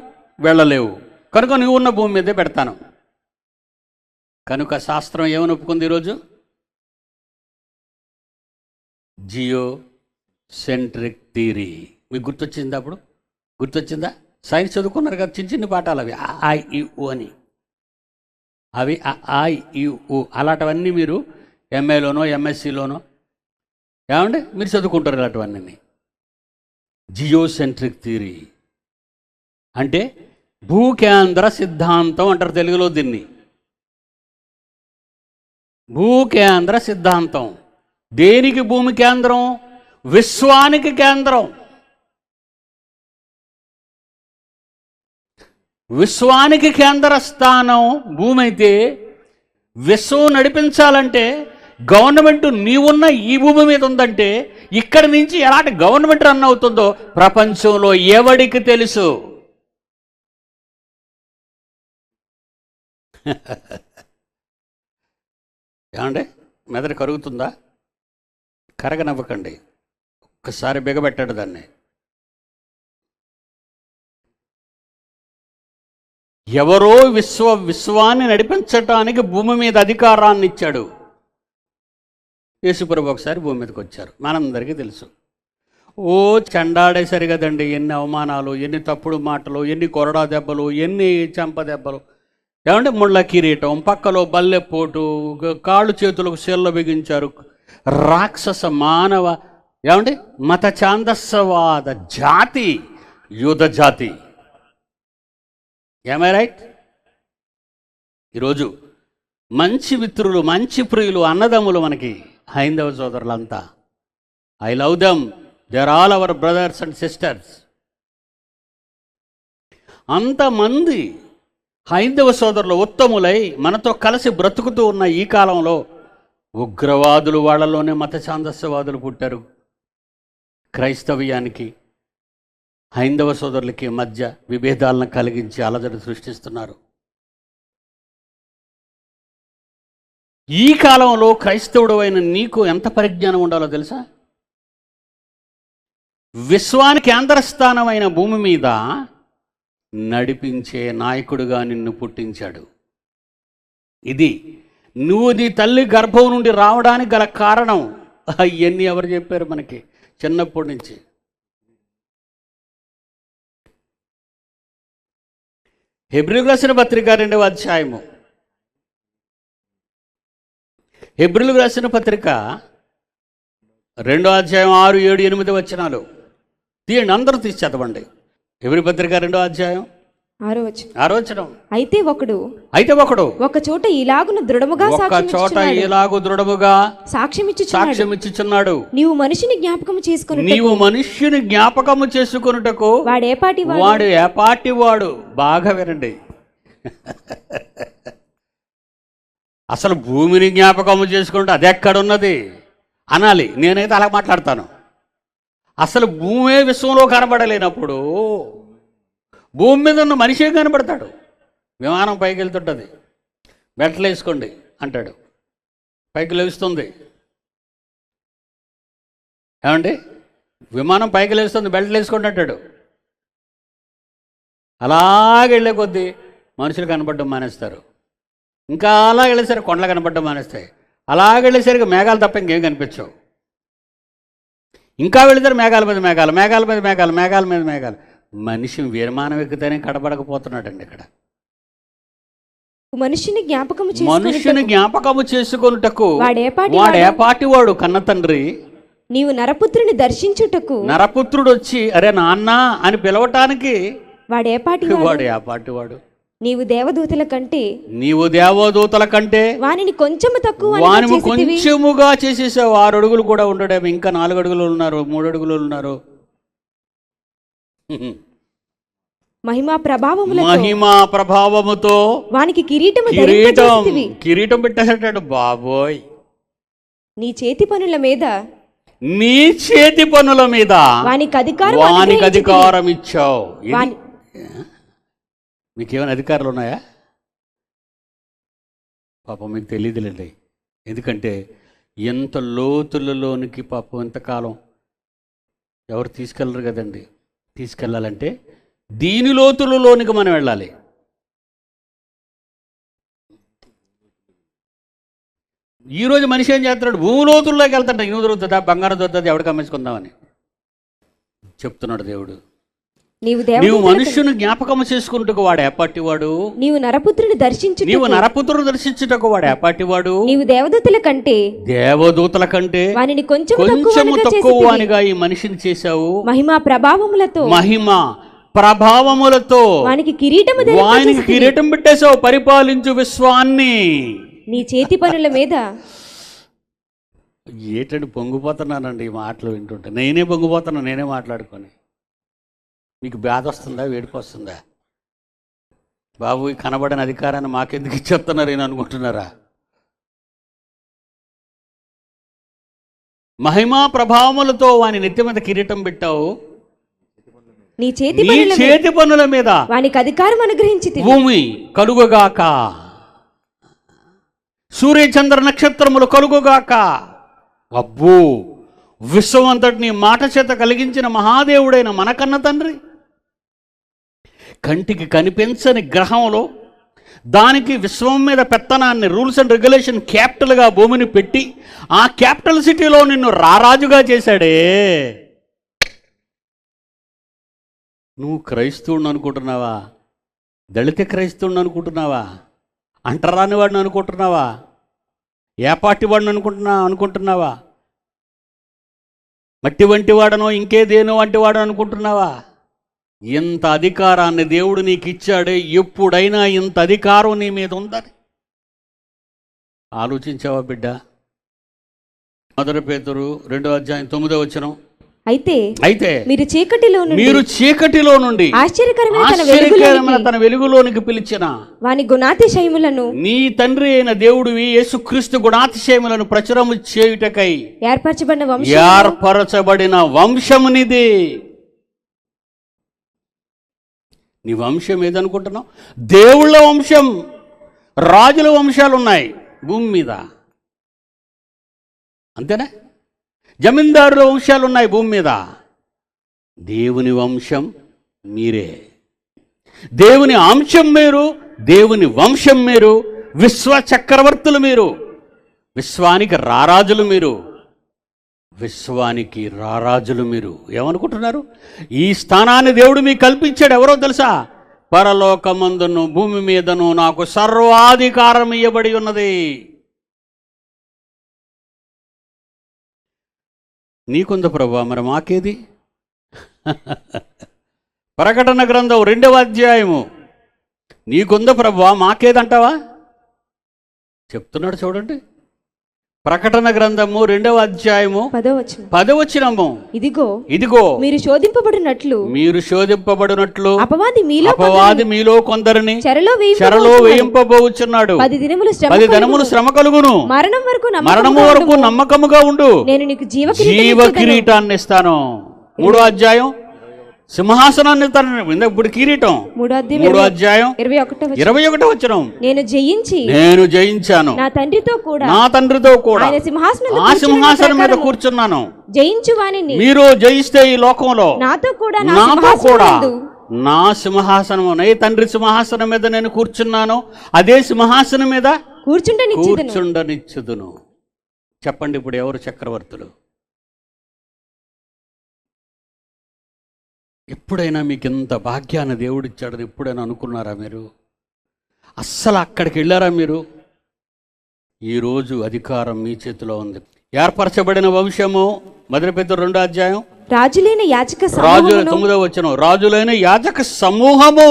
వెళ్ళలేవు. కనుక నువ్వు ఉన్న భూమి మీదే పెడతాను. కనుక శాస్త్రం ఏమని ఒప్పుకుంది ఈరోజు? Geocentric theory. మీకు గుర్తొచ్చిందా? అప్పుడు గుర్తొచ్చిందా? సైన్స్ చదువుకున్నారు కదా, చిన్న చిన్న పాఠాలు అవి IU అని. అవి IU అలాంటివన్నీ మీరు MAలోనో MSCలోనో ఏమండి మీరు చదువుకుంటారు ఇలాంటివన్నీ. జియోసెంట్రిక్ థియరీ అంటే భూకేంద్ర సిద్ధాంతం అంటారు తెలుగులో దీన్ని. భూకేంద్ర సిద్ధాంతం. దేనికి భూమి కేంద్రం? విశ్వానికి కేంద్రం. విశ్వానికి కేంద్ర స్థానం భూమి అయితే, విశ్వం నడిపించాలంటే గవర్నమెంట్ నీవున్న ఈ భూమి మీద ఉందంటే ఇక్కడి నుంచి ఎలాంటి గవర్నమెంట్ రన్ అవుతుందో ప్రపంచంలో ఎవడికి తెలుసు? ఏమండి మెదడు కరుగుతుందా? కరగనవ్వకండి, ఒక్కసారి బిగబెట్టాడు దాన్ని. ఎవరో విశ్వాన్ని నడిపించటానికి భూమి మీద అధికారాన్ని ఇచ్చాడు. యేసుప్రభు ఒకసారి భూమి మీదకి వచ్చారు, మనందరికీ తెలుసు. చెండాడేసరి కదండి, ఎన్ని అవమానాలు, ఎన్ని తప్పుడు మాటలు, ఎన్ని కొరడా దెబ్బలు, ఎన్ని చెంప దెబ్బలు. ఏమంటే ముళ్ళ కిరీటం, పక్కలో బల్లెపోటు, కాళ్ళు చేతులకు శీల్లో బిగించారు. రాక్షస మానవ ఏమంటే మత ఛాందస్సవాద జాతి, యూద జాతి. ఏమై రైట్? ఈరోజు మంచి మిత్రులు, మంచి ప్రియులు, అన్నదమ్ములు మనకి హైందవ సోదరులంతా. I love them, they are all our brothers and sisters. అంతమంది హైందవ సోదరులు ఉత్తములై మనతో కలిసి బ్రతుకుతూ ఉన్న ఈ కాలంలో ఉగ్రవాదులు, వాళ్ళలోనే మత ఛాందస్యవాదులు పుట్టారు. క్రైస్తవ్యానికి హైందవ సోదరులకి మధ్య విభేదాలను కలిగించి అలజడి సృష్టిస్తున్నారు. ఈ కాలంలో క్రైస్తవుడు అయిన నీకు ఎంత పరిజ్ఞానం ఉండాలో తెలుసా? విశ్వానికి కేంద్రస్థానమైన భూమి మీద నడిపించే నాయకుడిగా నిన్ను పుట్టించాడు. ఇది నువ్వు నీ తల్లి గర్భం నుండి రావడానికి గల కారణం. అవన్నీ ఎవరు చెప్పారు మనకి చిన్నప్పటి నుంచి? హెబ్రీయులకు రాసిన పత్రిక 2వ అధ్యాయము. హెబ్రీయులకు రాసిన పత్రిక 2వ అధ్యాయం 6, 7, 8 వచనాలు తీయండి, అందరూ తీసి చదవండి. హెబ్రీ పత్రిక 2వ అధ్యాయం 6వ వచనం. అయితే ఒకడు ఒక చోట ఇలాగున దృఢముగా సాక్ష్యమిచ్చుచున్నాడు. నీవు మనిషిని జ్ఞాపకము చేసుకొనుటకు వాడు ఏపాటి వాడు. బాగా వినండి. అసలు భూమిని జ్ఞాపకము చేసుకుంటే అది ఎక్కడున్నది అనాలి. నేనైతే అలా మాట్లాడతాను. అసలు భూమే విశ్వంలో కనబడలేనప్పుడు భూమి మీద ఉన్న మనిషే కనబడతాడు. విమానం పైకి వెళ్తుంటుంది, బెల్ట్లు వేసుకోండి అంటాడు, పైకి లేస్తుంది. ఏమండి, విమానం పైకి లేస్తుంది, బెల్ట్లు వేసుకోండి అంటాడు. అలాగే వెళ్ళే కొద్దీ మనుషులు కనబడడం మానేస్తారు. ఇంకా అలాగే వెళ్ళేసరికి కొండలు కనబడడం మానేస్తాయి. అలాగే వెళ్ళేసరికి మేఘాలు తప్ప ఇంకేం కనిపించవు. ఇంకా వెళితే మేఘాల మీద మేఘాలు, మేఘాల మీద మేఘాలు, మేఘాల మీద మేఘాలు. మనిషి విమానం ఎక్కితేనే కనబడకపోతున్నాడండి. ఇక్కడ మనుషుని జ్ఞాపకము చేసుకొనుటకు వాడేపాటి వాడు కన్న తండ్రి. నీవు నరపుత్రుని దర్శించుటకు నరపుత్రుడు వచ్చి అరే నాన్న అని పిలవటానికి వాడు ఏపాటి వాడు. నీవు దేవదూతల కంటే నీవు దేవదూతల కంటే వానిని కొంచెము తక్కువ వాని కొంచెముగా చేసేసావు. 6 అడుగులు కూడా ఉండడేమో, ఇంకా 4 అడుగులు ఉన్నారు, 3 అడుగులు ఉన్నారు. మహిమా ప్రభావముతో వానికి కిరీటం పెట్టేసాడు. బాబోయ్, నీ చేతి పనుల మీద వానికి అధికారం ఇచ్చావు. మీకేమైనా అధికారాలు ఉన్నాయా? పాపం మీకు తెలియదులేండి. ఎందుకంటే ఎంత లోతులలోనికి పాపం ఎంతకాలం ఎవరు తీసుకెళ్ళరు కదండి. తీసుకెళ్ళాలంటే దీని లోతులలోనికి మనం వెళ్ళాలి. ఈరోజు మనిషి ఏం చేస్తున్నాడు? భూమి లోతుల్లోకి వెళ్తాడు. ఇనుము దొరుకుతుందా, బంగారం దొరుకుతుంది, ఎవరికి అమ్మేసుకుందామని చెప్తున్నాడు దేవుడు. నీవు మనుష్యుని జ్ఞాపకం చేసుకున్నట్టుకు వాడు ఏపాటివాడు. నీవు నరపుత్రుని దర్శించుటకు వాడు ఏపాటివాడు. నీవు దేవదూతల కంటే వానిని కొంచెము తక్కువ వానిగా ఈ మనిషిని చేశావు. మహిమా ప్రభావములతో వానికి కిరీటం పెట్టేశావు. పరిపాలించు విశ్వాన్ని. నీ చేతి పనుల మీద ఏటండి పొంగిపోతున్నానండి ఈ మాటలు వింటుంటే. నేనే పొంగిపోతున్నాను, నేనే మాట్లాడుకొని. మీకు బాధ వస్తుందా, వేడికి వస్తుందా? బాబు, ఈ కనబడిన అధికారాన్ని మాకెందుకు ఇచ్చేస్తున్నారు అని అనుకుంటున్నారా? మహిమా ప్రభావములతో వాని నెత్తి మీద కిరీటం పెట్టావు. నీ చేతి పనుల మీద వానికి అధికారం అనుగ్రహించి భూమి కలుగుగాక, సూర్యచంద్ర నక్షత్రములు కలుగుగాక. అబ్బో, విశ్వం అంతటిని మాట చేత కలిగించిన మహాదేవుడైన మనకన్న తండ్రి కంటికి కనిపించని గ్రహంలో దానికి విశ్వం మీద పెత్తనాన్ని, రూల్స్ అండ్ రెగ్యులేషన్ క్యాపిటల్గా భూమిని పెట్టి ఆ క్యాపిటల్ సిటీలో నిన్ను రారాజుగా చేశాడే. నువ్వు క్రైస్తవుడిని అనుకుంటున్నావా? దళిత క్రైస్తవుడిని అనుకుంటున్నావా? అంటరాని వాడిని అనుకుంటున్నావా? ఏ పార్టీ వాడిని అనుకుంటున్నావా? మట్టి వంటి వాడనో ఇంకేదేనో వంటి వాడు అనుకుంటున్నావా? ఇంత అధికారాన్ని దేవుడు నీకు ఇచ్చాడే. ఎప్పుడైనా ఇంత అధికారం నీ మీద ఉందని ఆలోచించావా బిడ్డ? 1 పేతురు 2:9 అయితే మీరు చీకటిలో నుండి ఆశ్చర్యకరమైన తన వెలుగులోనికి పిలిచిన వాని గుణాతిశయములను నీ తండ్రి అయిన దేవుడివి యేసుక్రీస్తు గుణాతిశయములను ప్రచురము చేయుటకై ఏర్పరచబడిన వంశమునిది. నీ వంశం ఏదనుకుంటున్నావు? దేవుళ్ళ వంశం, రాజుల వంశాలు ఉన్నాయి భూమి మీద, అంతేనా? జమీందారుల వంశాలు ఉన్నాయి భూమి మీద. దేవుని వంశం మీరే. దేవుని అంశం మీరు, దేవుని వంశం మీరు, విశ్వ చక్రవర్తులు మీరు, విశ్వానికి రారాజులు మీరు. ఏమనుకుంటున్నారు? ఈ స్థానాన్ని దేవుడు మీకు కల్పించాడు. ఎవరో తెలుసా? పరలోకమందును భూమి మీదను నాకు సర్వాధికారం ఇవ్వబడి ఉన్నది. నీకుంది ప్రభువా, మరి మాకేది? ప్రకటన గ్రంథం 2వ అధ్యాయము. నీకుంది ప్రభువా, మాకేదంటావా? చెప్తున్నాడు చూడండి. ప్రకటన గ్రంథము 2వ అధ్యాయము 10వ వచనము. ఇదిగో మీరు శోధింపబడినట్లు అపవాది మీలో కొందరిని చెరలో వేయింపబోచున్నాడు. 10 దినములు శ్రమ కలుగును. మరణము వరకు నమ్మకముగా ఉండు. నేను నీకు జీవ కిరీటాన్ని ఇస్తాను. 3వ అధ్యాయం సింహాసనాన్ని ఇప్పుడు కిరీటం. 3వ అధ్యాయం 21వ వచనం. నేను జయించాను, నా తండ్రితో కూడా ఆ సింహాసనం మీద కూర్చున్నాను. మీరు జయిస్తే ఈ లోకంలో నాతో కూడా నా సింహాసనం, నీ తండ్రి సింహాసనం మీద నేను కూర్చున్నాను. అదే సింహాసనం మీద కూర్చుండనిచ్చుదును. చెప్పండి, ఇప్పుడు ఎవరు చక్రవర్తులు? ఎప్పుడైనా మీకు ఇంత భాగ్యాన్ని దేవుడిచ్చాడని ఎప్పుడైనా అనుకున్నారా మీరు? అస్సలు అక్కడికి వెళ్ళారా మీరు? ఈరోజు అధికారం మీ చేతిలో ఉంది. ఏర్పరచబడిన వంశము. 1 పేతురు 2వ అధ్యాయం. రాజులైన యాజక సమూహము. రాజులైన యాజక సమూహము.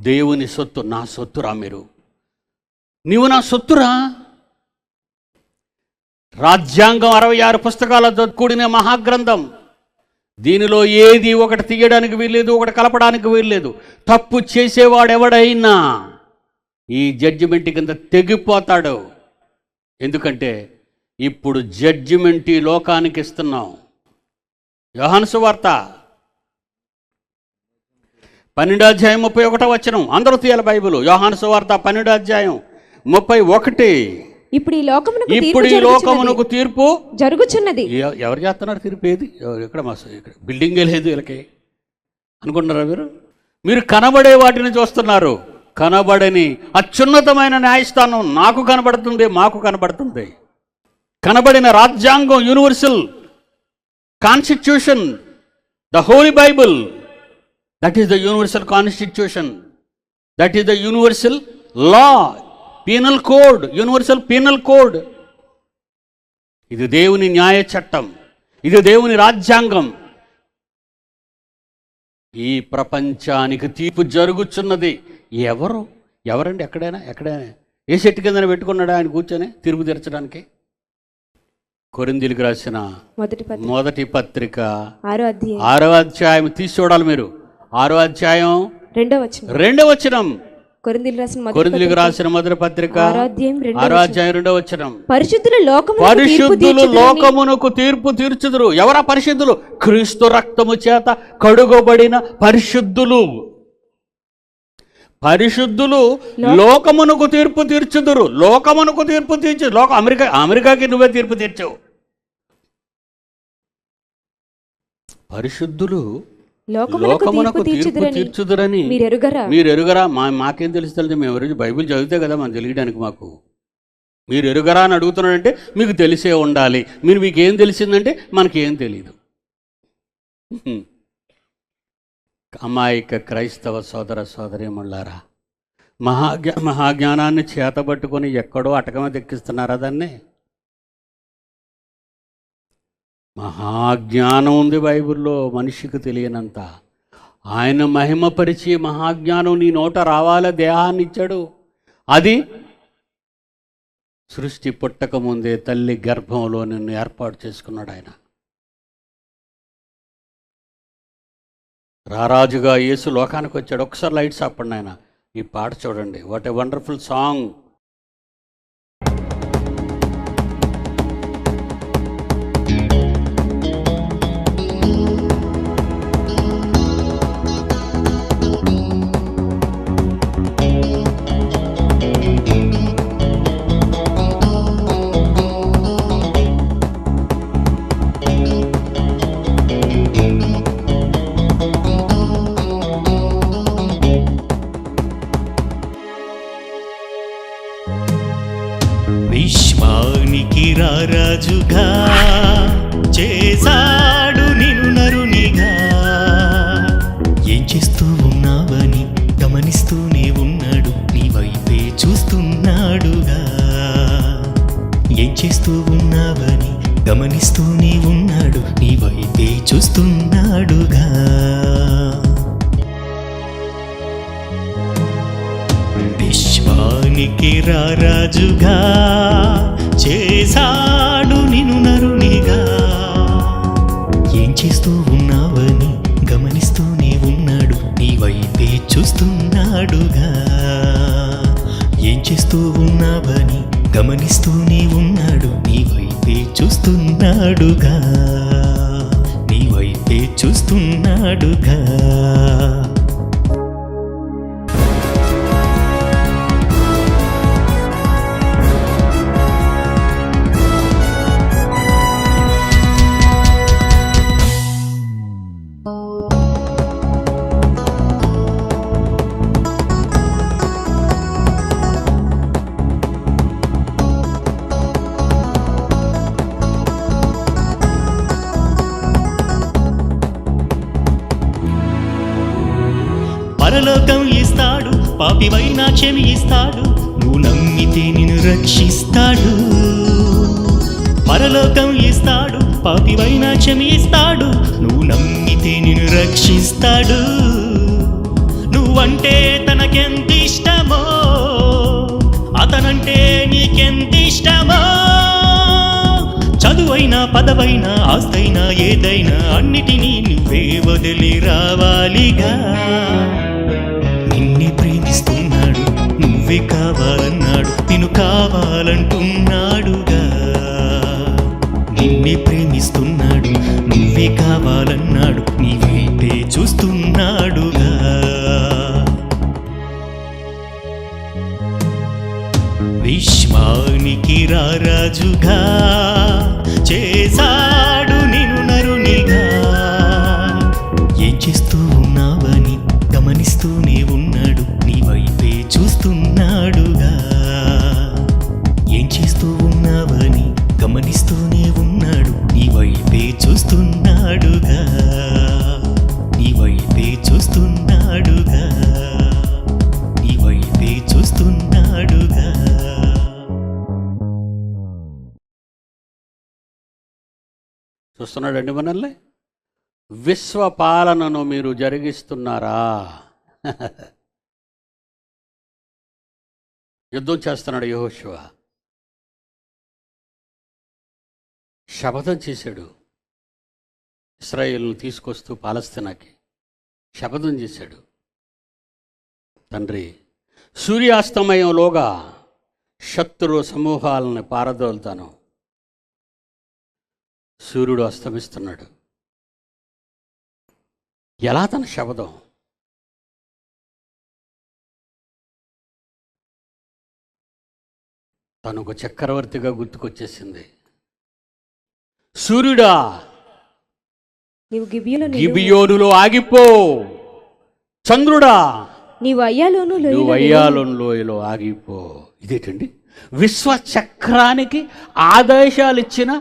దేవుని సొత్తు, నా సొత్తురా మీరు, నీవు నా సొత్తురా. రాజ్యాంగం 66 పుస్తకాలతో కూడిన మహాగ్రంథం. దీనిలో ఏది ఒకటి తీయడానికి వీల్లేదు, ఒకటి కలపడానికి వీల్లేదు. తప్పు చేసేవాడెవడైనా ఈ జడ్జిమెంట్ కింద తెగిపోతాడు. ఎందుకంటే ఇప్పుడు జడ్జిమెంట్ ఈ లోకానికి ఇస్తున్నాం. యోహాను సువార్త 12:31 అందరూ తీయాలి బైబిల్. యోహాను సువార్త 12:31. ఇప్పుడు ఈ లోకమునకు తీర్పు జరుగుచున్నది. ఎవరు చేస్తున్నారు తీర్పు? ఏది? ఇక్కడ బిల్డింగే లేదు వీళ్ళకి అనుకుంటున్నారా మీరు? మీరు కనబడే వాటిని చూస్తున్నారు. కనబడని అత్యున్నతమైన న్యాయస్థానం నాకు కనబడుతుంది, మాకు కనబడుతుంది. కనబడిన రాజ్యాంగం, universal constitution, the holy Bible, that is the universal constitution, that is the universal law, penal code, universal penal code. ఇది దేవుని న్యాయ చట్టం, ఇది దేవుని రాజ్యాంగం. ఈ ప్రపంచానికి తీర్పు జరుగుచున్నది. ఎవరండి? ఎక్కడైనా ఏ చెట్టు కింద పెట్టుకున్నాడా ఆయన కూర్చొని తీర్పు తీర్చడానికి? కొరింథీయులకు రాసిన మొదటి పత్రిక 6వ అధ్యాయం తీసి చూడాలి మీరు. 6వ అధ్యాయం 2వ వచనం. కొరింథీయులకు రాసిన మొదటి పత్రిక 6వ అధ్యాయం 2వ వచనం. పరిశుద్ధులు లోకమునకు తీర్పు తీర్చుదురు. ఎవరా పరిశుద్ధులు? క్రీస్తు రక్తము చేత కడుగబడిన పరిశుద్ధులు. పరిశుద్ధులు లోకమునకు తీర్పు తీర్చుదురు. లోకమునకు తీర్పు తీర్చు. అమెరికాకి నువ్వే తీర్పు తీర్చావు. పరిశుద్ధులు లోకమునకు తీర్పు తీర్చుదురని మీరు ఎరుగరా? మాకేం తెలుస్తుంది? మేము ఎవరు బైబిల్ చదివితే కదా మనం తెలియడానికి. మాకు మీరు ఎరుగరా అని అడుగుతున్నాడంటే మీకు తెలిసే ఉండాలి. మీకేం తెలిసిందంటే మనకేం తెలియదు. అమాయక క్రైస్తవ సోదర సోదరీమణులారా, మహాజ్ఞానాన్ని చేతబట్టుకొని ఎక్కడో అటకమ దెక్కిస్తున్నారా దాన్ని? మహాజ్ఞానం ఉంది బైబిల్లో, మనిషికి తెలియనంత. ఆయన మహిమపరిచి మహాజ్ఞానం నీ నోట రావాల దేహాన్ని ఇచ్చాడు. అది సృష్టి పుట్టక ముందే తల్లి గర్భంలో నిన్ను ఏర్పాటు చేసుకున్నాడు ఆయన. రారాజుగా యేసు లోకానికి వచ్చాడు. ఒకసారి లైట్స్ ఆపండి ఆయన. ఈ పాట చూడండి. What a wonderful song. విశ్వానికి రారాజుగా చేశాడు నిన్ను నరునిగా. ఏం చేస్తూ ఉన్నావని గమనిస్తూనే ఉన్నాడు, నీ వైపే చూస్తున్నాడుగా. ఏం చేస్తూ ఉన్నావని గమనిస్తూనే ఉన్నాడు, నీ వైపే చూస్తున్నాడుగా. విశ్వానికి రారాజుగా చేశాడు నిన్ను నరునిగా. ఏం చేస్తూ ఉన్నావని గమనిస్తూనే ఉన్నాడు, నీ వైపే చూస్తున్నాడుగా. ఏం చేస్తూ ఉన్నావని గమనిస్తూనే ఉన్నాడు, నీ వైపే చూస్తున్నాడుగా. నీ వైపే చూస్తున్నాడుగా. పరలోకం ఇస్తాడు, పాపివైనా క్షమి ఇస్తాడు, నువ్వు నమ్మితే నిన్ను రక్షిస్తాడు. పరలోకం ఇస్తాడు, పాపివైనా క్షమి ఇస్తాడు, నువ్వు నమ్మితే నిన్ను రక్షిస్తాడు. నువ్వు నువ్వంటే తనకెంతిష్టమో, అతనంటే నీకెంతిష్టమో. చదువైనా పదవైనా ఆస్తైనా ఏదైనా అన్నిటినీ నువ్వే వదిలి రావాలిగా. నిన్నే ప్రేమిస్తున్నాడు, నువ్వే కావాలన్నాడు, నిన్ను కావాలంటున్నాడుగా. నిన్నే ప్రేమిస్తున్నాడు, నువ్వే కావాలన్నాడు, నీ వైపే చూస్తున్నాడుగా. విశ్వానికి రారాజుగా చేశాడు నిన్ను నరునిగా. ఏం చేస్తూ ఉన్నావని గమనిస్తూనే ఉన్నాడు, నీ వైపే చూస్తున్నాడుగా. ఏం చేస్తూ ఉన్నావని గమనిస్తూనే ఉన్నాడు, నీ వైపే చూస్తున్నాడుగా. నీ వైపే చూస్తున్నాడుగా. నీ వైపే చూస్తున్నాడుగా. చూస్తున్నాడండి మనల్ని. విశ్వపాలనను మీరు జరిగిస్తున్నారా? యుద్ధం చేస్తున్నాడు యెహోషువ. శపథం చేశాడు, ఇశ్రాయేలును తీసుకొస్తూ పాలస్తీనాకి శపథం చేశాడు. తండ్రి, సూర్యాస్తమయంలోగా శత్రు సమూహాలను పారదోలుతాను. సూర్యుడు అస్తమిస్తున్నాడు. ఎలా తన శపథం? తను ఒక చక్రవర్తిగా గుర్తుకొచ్చేసింది. సూర్యుడా, నీవు గిబియోనులో గిబియోనులో ఆగిపో. చంద్రుడా, నీవు అయ్యాలోను నువ్వు అయ్యాలోను లోయలో ఆగిపో. ఇదేంటండి? విశ్వచక్రానికి ఆదేశాలు ఇచ్చిన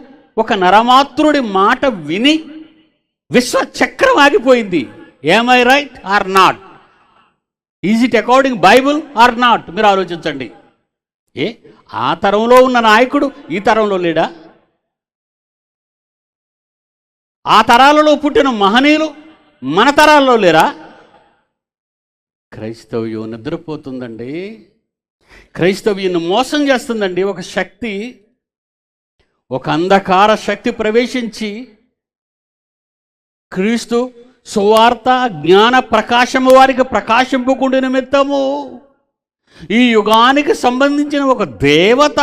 ఒక నరమాత్రుడి మాట విని విశ్వచక్రం ఆగిపోయింది. Am I right or not? Is it according Bible or not? మీరు ఆలోచించండి. ఆ తరంలో ఉన్న నాయకుడు ఈ తరంలో లేడా? ఆ తరాలలో పుట్టిన మహనీయులు మన తరాల్లో లేరా? క్రైస్తవ్యం నిద్రపోతుందండి. క్రైస్తవ్యాన్ని మోసం చేస్తుందండి ఒక శక్తి. ఒక అంధకార శక్తి ప్రవేశించి క్రీస్తు సువార్త జ్ఞాన ప్రకాశము వారికి ప్రకాశింపుకుండు నిమిత్తము ఈ యుగానికి సంబంధించిన ఒక దేవత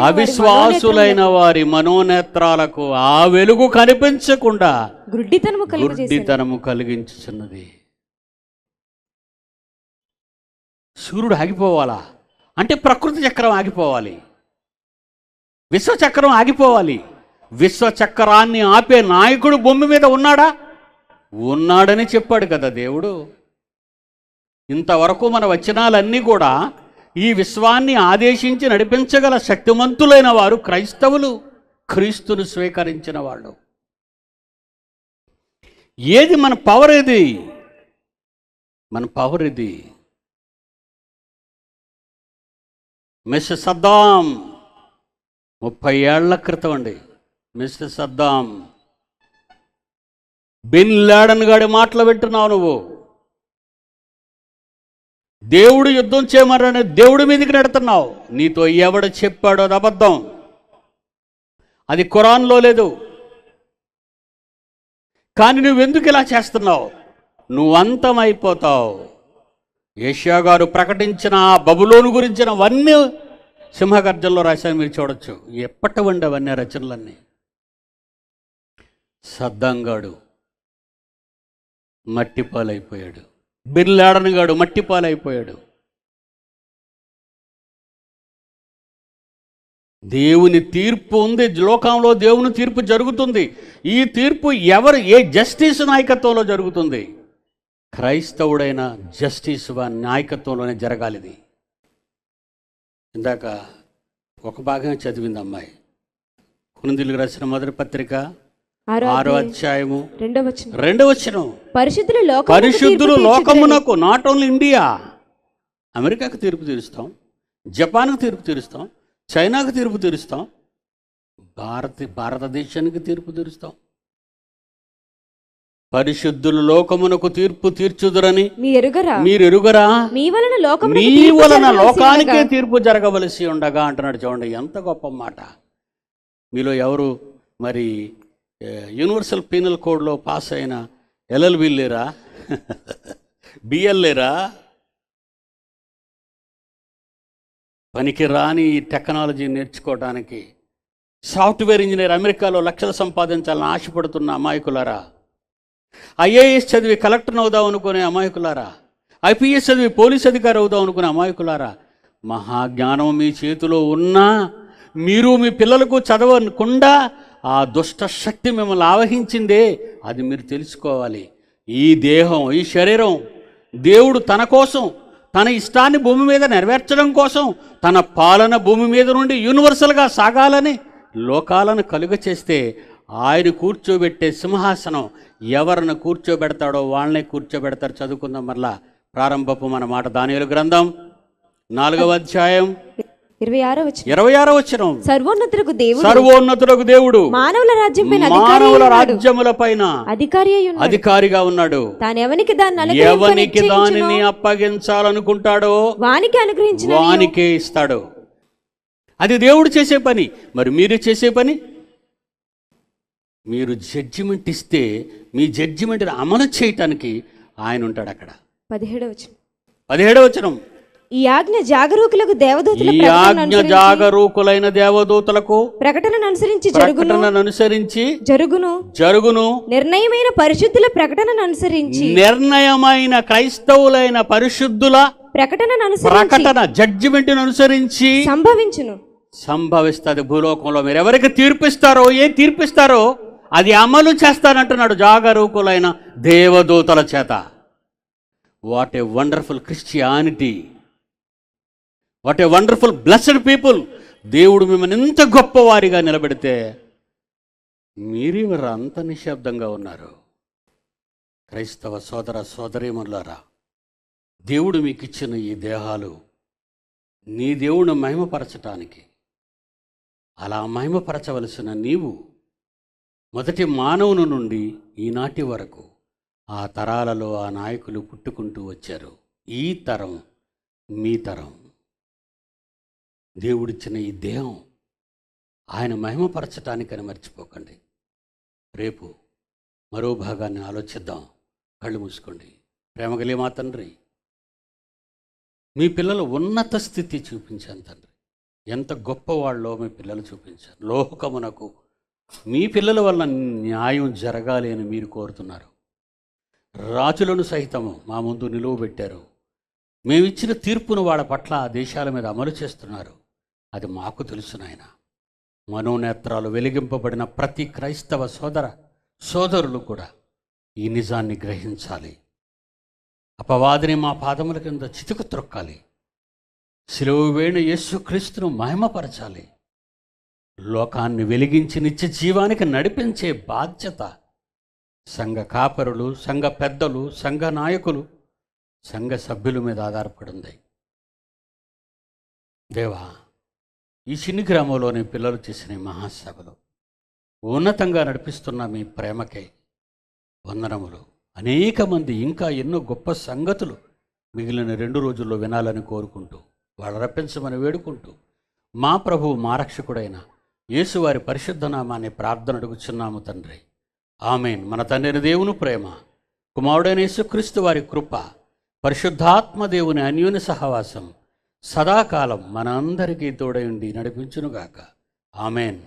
అవిశ్వాసులైన వారి మనోనేత్రాలకు ఆ వెలుగు కనిపించకుండా గుడ్డితనము కలిగించుచున్నది. సూర్యుడు ఆగిపోవాలా అంటే ప్రకృతి చక్రం ఆగిపోవాలి, విశ్వచక్రం ఆగిపోవాలి. విశ్వచక్రాన్ని ఆపే నాయకుడు భూమి మీద ఉన్నాడా? ఉన్నాడని చెప్పాడు కదా దేవుడు. ఇంతవరకు మన వచనాలన్నీ కూడా ఈ విశ్వాన్ని ఆదేశించి నడిపించగల శక్తిమంతులైన వారు క్రైస్తవులు, క్రీస్తును స్వీకరించిన వాళ్ళు. ఏది మన పవర్? ఏది మన పవర్? ఇది మిస్టర్ సద్దాం 30 ఏళ్ల క్రితం అండి. మిస్టర్ సద్దాం, బిన్ లాడెన్ గాడి మాటలు వింటున్నావు నువ్వు. దేవుడు యుద్ధం చేయమని దేవుడి మీదకి నెడుతున్నావు. నీతో ఎవడు చెప్పాడో అది అబద్ధం. అది ఖురాన్లో లేదు. కానీ నువ్వెందుకు ఇలా చేస్తున్నావు? నువ్వు అంతమైపోతావు. యెషయా గారు ప్రకటించిన ఆ బబులోను గురించినవన్నీ సింహగర్జనలో రాశాను, మీరు చూడొచ్చు. ఎప్పటివండి అవన్నీ రచనలన్నీ. సద్దంగాడు మట్టిపాలైపోయాడు, బిన్ లాడెన్ గాడు మట్టిపాలైపోయాడు. దేవుని తీర్పు ఉంది, లోకంలో దేవుని తీర్పు జరుగుతుంది. ఈ తీర్పు ఏ జస్టిస్ నాయకత్వంలో జరుగుతుంది? క్రైస్తవుడైన జస్టిస్ నాయకత్వంలోనే జరగాలిది. ఇందాక ఒక భాగమే చదివింది అమ్మాయి. కొరింథీయులకు రాసిన మొదటి పత్రిక 6వ అధ్యాయము 2వ వచనం. పరిశుద్ధులు లోకమునకు, నాట్ ఓన్లీ ఇండియా, అమెరికాకు తీర్పు తీరుస్తాం, జపాన్కు తీర్పు తీరుస్తాం, చైనాకు తీర్పు తీరుస్తాం, భారతదేశానికి తీర్పు తీరుస్తాం. పరిశుద్ధులు లోకమునకు తీర్పు తీర్చుదురని మీరు ఎరుగరా? మీ వలన మీ వలన లోకానికే తీర్పు జరగవలసి ఉండగా అంటున్నాడు. చూడండి ఎంత గొప్ప మాట. మీలో ఎవరు మరి యూనివర్సల్ పీనల్ కోడ్లో పాస్ అయిన ఎల్ఎల్బి లేరా? బిఎల్ లేరా? పనికి రాని ఈ టెక్నాలజీ నేర్చుకోవడానికి సాఫ్ట్వేర్ ఇంజనీర్ అమెరికాలో లక్షలు సంపాదించాలని ఆశపడుతున్న అమాయకులారా, ఐఏఎస్ చదివి కలెక్టర్ని అవుదాం అనుకునే అమాయకులారా, ఐపీఎస్ చదివి పోలీస్ అధికారి అవుదాం అనుకునే అమాయకులారా, మహాజ్ఞానం మీ చేతిలో ఉన్నా మీరు మీ పిల్లలకు చదవకుండా ఆ దుష్ట శక్తి మిమ్మల్ని ఆవహించిందే, అది మీరు తెలుసుకోవాలి. ఈ దేహం, ఈ శరీరం దేవుడు తన కోసం, తన ఇష్టాన్ని భూమి మీద నెరవేర్చడం కోసం, తన పాలన భూమి మీద నుండి యూనివర్సల్గా సాగాలని లోకాలను కలుగ చేస్తే ఆయన కూర్చోబెట్టే సింహాసనం ఎవరిని కూర్చోబెడతాడో వాళ్ళనే కూర్చోబెడతారు. చదువుకుందాం మరలా ప్రారంభపు మన మాట. దానియేలు గ్రంథం 4వ అధ్యాయం 26వ వచనం. సర్వోన్నతులకు దేవుడు మానవుల రాజ్యములపైన అధికారిగా ఉన్నాడు. ఎవనికి దానిని అప్పగించాలనుకుంటాడో వానికే ఇస్తాడు. అది దేవుడు చేసే పని. మరి మీరు చేసే పని, మీరు జడ్జిమెంట్ ఇస్తే మీ జడ్జిమెంట్ని అమలు చేయటానికి ఆయన ఉంటాడు అక్కడ. 17వ వచనం. ఈ ఆజ్ఞ జాగరూకులకు జాగరూకులైన దేవదూతలకు ప్రకటనను అనుసరించి జరుగును. నిర్ణయమైన పరిశుద్ధుల ప్రకటనను అనుసరించి, నిర్ణయమైన క్రైస్తవులైన పరిశుద్ధుల ప్రకటన జడ్జిమెంట్ అనుసరించి సంభవిస్తుంది భూలోకంలో. మీరు ఎవరికి తీర్పిస్తారో, ఏం తీర్పిస్తారో అది అమలు చేస్తానంటున్నాడు జాగరూకులైన దేవదూతల చేత. What a wonderful Christianity, what a wonderful blessed people. దేవుడు మిమ్మల్ని ఎంత గొప్పవారిగా నిలబెడితే మీరెవరు అంత నిశ్శబ్దంగా ఉన్నారు? క్రైస్తవ సోదర సోదరీమణులారా, దేవుడు మీకు ఇచ్చిన ఈ దేహాలు నీ దేవుని మహిమపరచటానికి, అలా మహిమపరచవలసిన నీవు మొదటి మానవుని నుండి ఈనాటి వరకు ఆ తరాలలో ఆ నాయకులు పుట్టుకుంటూ వచ్చారు. ఈ తరం మీ తరం. దేవుడిచ్చిన ఈ దేహం ఆయన మహిమపరచటానికని మర్చిపోకండి. రేపు మరో భాగాన్ని ఆలోచిద్దాం. కళ్ళు మూసుకోండి. ప్రేమగలే మా తండ్రి, మీ పిల్లలు ఉన్నత స్థితి చూపించాను తండ్రి. ఎంత గొప్పవాళ్ళో మీ పిల్లలు చూపించారు. లోకమునకు మీ పిల్లల వల్ల న్యాయం జరగాలి అని మీరు కోరుతున్నారు. రాజులను సైతము మా ముందు నిలువబెట్టారు. మేమిచ్చిన తీర్పును వాళ్ళ పట్ల ఆ దేశాల మీద అమలు చేస్తున్నారు. అది మాకు తెలుసు నాయన. మనోనేత్రాలు వెలిగింపబడిన ప్రతి క్రైస్తవ సోదరులు కూడా ఈ నిజాన్ని గ్రహించాలి. అపవాదిని మా పాదముల కింద చితుకు త్రొక్కాలి. శిలువ వేణు యేసుక్రీస్తును మహిమపరచాలి. లోకాన్ని వెలిగించి నిత్య జీవానికి నడిపించే బాధ్యత సంఘ కాపరులు, సంఘ పెద్దలు, సంఘ నాయకులు, సంఘ సభ్యుల మీద ఆధారపడి ఉంది. దేవా, ఈ చిన్ని గ్రామంలోని పిల్లలు చేసిన మహాసభలు ఉన్నతంగా నడిపిస్తున్న మీ ప్రేమకే వందనములు. అనేక మంది ఇంకా ఎన్నో గొప్ప సంగతులు మిగిలిన 2 రోజుల్లో వినాలని కోరుకుంటూ, వాళ్ళు రప్పించమని వేడుకుంటూ, మా ప్రభువు మా రక్షకుడైన యేసువారి పరిశుద్ధ నామాన్ని ప్రార్థన అడుగుచున్నాము తండ్రి. ఆమేన్. మన తండ్రి దేవుని ప్రేమ, కుమారుడైన యేసుక్రీస్తు వారి కృప, పరిశుద్ధాత్మ దేవుని అన్యోన్య సహవాసం సదాకాలం మన అందరికీ తోడై ఉండి నడిపించునుగాక. ఆమేన్.